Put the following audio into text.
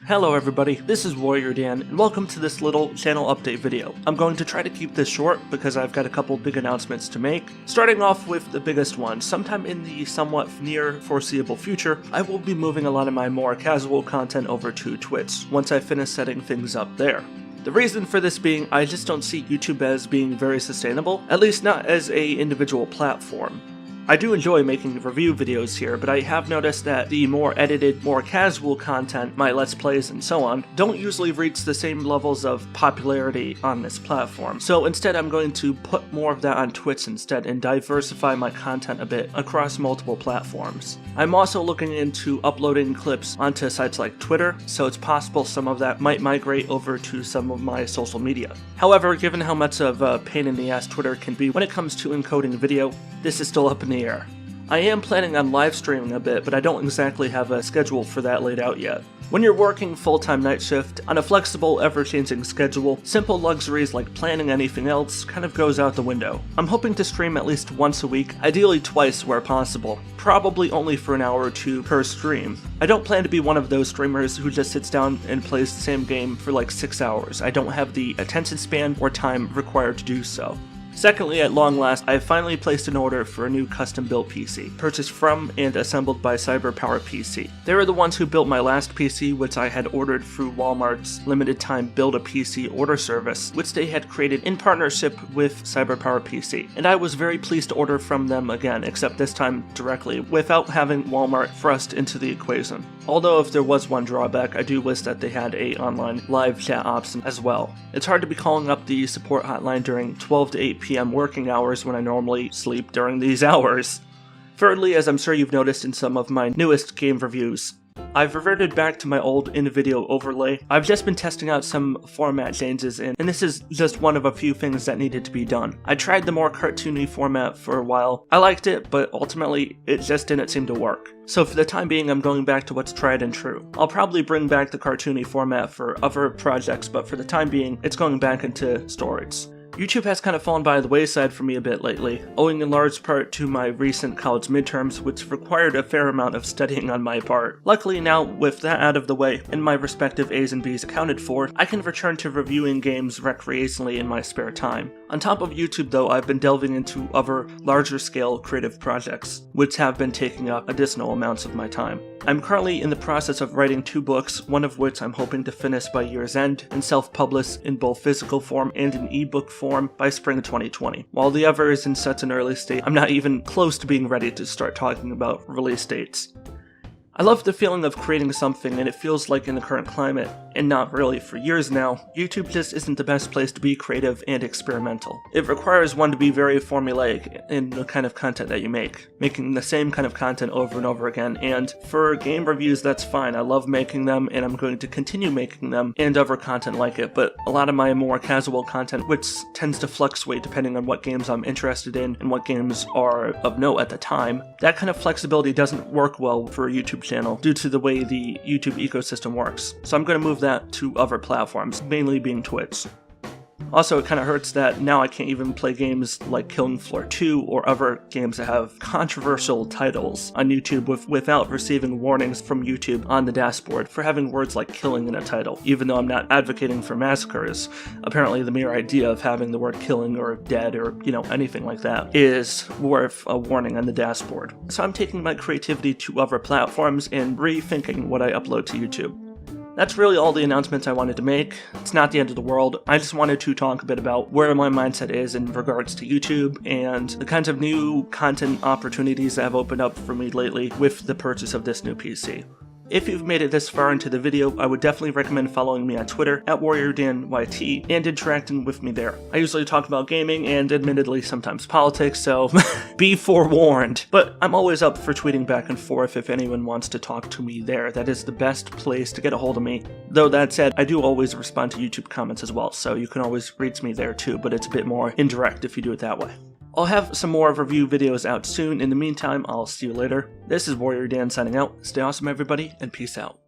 Hello everybody, this is Warrior Dan, and welcome to this little channel update video. I'm going to try to keep this short because I've got a couple big announcements to make. Starting off with the biggest one, sometime in the somewhat near foreseeable future, I will be moving a lot of my more casual content over to Twitch, once I finish setting things up there. The reason for this being, I just don't see YouTube as being very sustainable, at least not as a individual platform. I do enjoy making review videos here, but I have noticed that the more edited, more casual content, my Let's Plays and so on, don't usually reach the same levels of popularity on this platform. So instead I'm going to put more of that on Twitch instead and diversify my content a bit across multiple platforms. I'm also looking into uploading clips onto sites like Twitter, so it's possible some of that might migrate over to some of my social media. However, given how much of a pain in the ass Twitter can be when it comes to encoding video, this is still up in the air. I am planning on live streaming a bit, but I don't exactly have a schedule for that laid out yet. When you're working full-time night shift, on a flexible, ever-changing schedule, simple luxuries like planning anything else kind of goes out the window. I'm hoping to stream at least once a week, ideally twice where possible, probably only for an hour or two per stream. I don't plan to be one of those streamers who just sits down and plays the same game for like 6 hours. I don't have the attention span or time required to do so. Secondly, at long last, I have finally placed an order for a new custom-built PC, purchased from and assembled by CyberPower PC. They were the ones who built my last PC, which I had ordered through Walmart's limited-time Build-A-PC order service, which they had created in partnership with CyberPower PC. And I was very pleased to order from them again, except this time directly, without having Walmart thrust into the equation. Although if there was one drawback, I do wish that they had a online live chat option as well. It's hard to be calling up the support hotline during 12 to 8 p.m. working hours when I normally sleep during these hours. Thirdly, as I'm sure you've noticed in some of my newest game reviews, I've reverted back to my old in-video overlay. I've just been testing out some format changes and this is just one of a few things that needed to be done. I tried the more cartoony format for a while. I liked it, but ultimately it just didn't seem to work. So for the time being, I'm going back to what's tried and true. I'll probably bring back the cartoony format for other projects, but for the time being, it's going back into storage. YouTube has kind of fallen by the wayside for me a bit lately, owing in large part to my recent college midterms, which required a fair amount of studying on my part. Luckily now, with that out of the way, and my respective A's and B's accounted for, I can return to reviewing games recreationally in my spare time. On top of YouTube though, I've been delving into other larger scale creative projects, which have been taking up additional amounts of my time. I'm currently in the process of writing 2 books, one of which I'm hoping to finish by year's end and self-publish in both physical form and an ebook form by spring 2020. While the other is in such an early state, I'm not even close to being ready to start talking about release dates. I love the feeling of creating something, and it feels like in the current climate, and not really for years now, YouTube just isn't the best place to be creative and experimental. It requires one to be very formulaic in the kind of content that you make, making the same kind of content over and over again, and for game reviews that's fine. I love making them and I'm going to continue making them and other content like it, but a lot of my more casual content, which tends to fluctuate depending on what games I'm interested in and what games are of note at the time, that kind of flexibility doesn't work well for a YouTube channel due to the way the YouTube ecosystem works. So I'm going to move that to other platforms, mainly being Twitch. Also, it kind of hurts that now I can't even play games like Killing Floor 2 or other games that have controversial titles on YouTube without receiving warnings from YouTube on the dashboard for having words like killing in a title. Even though I'm not advocating for massacres, apparently the mere idea of having the word killing or dead or, anything like that is worth a warning on the dashboard. So I'm taking my creativity to other platforms and rethinking what I upload to YouTube. That's really all the announcements I wanted to make. It's not the end of the world. I just wanted to talk a bit about where my mindset is in regards to YouTube and the kinds of new content opportunities that have opened up for me lately with the purchase of this new PC. If you've made it this far into the video, I would definitely recommend following me on Twitter at WarriorDanYT and interacting with me there. I usually talk about gaming and admittedly sometimes politics, so be forewarned. But I'm always up for tweeting back and forth if anyone wants to talk to me there. That is the best place to get a hold of me. Though that said, I do always respond to YouTube comments as well, so you can always reach me there too, but it's a bit more indirect if you do it that way. I'll have some more review videos out soon. In the meantime, I'll see you later. This is Warrior Dan signing out. Stay awesome, everybody, and peace out.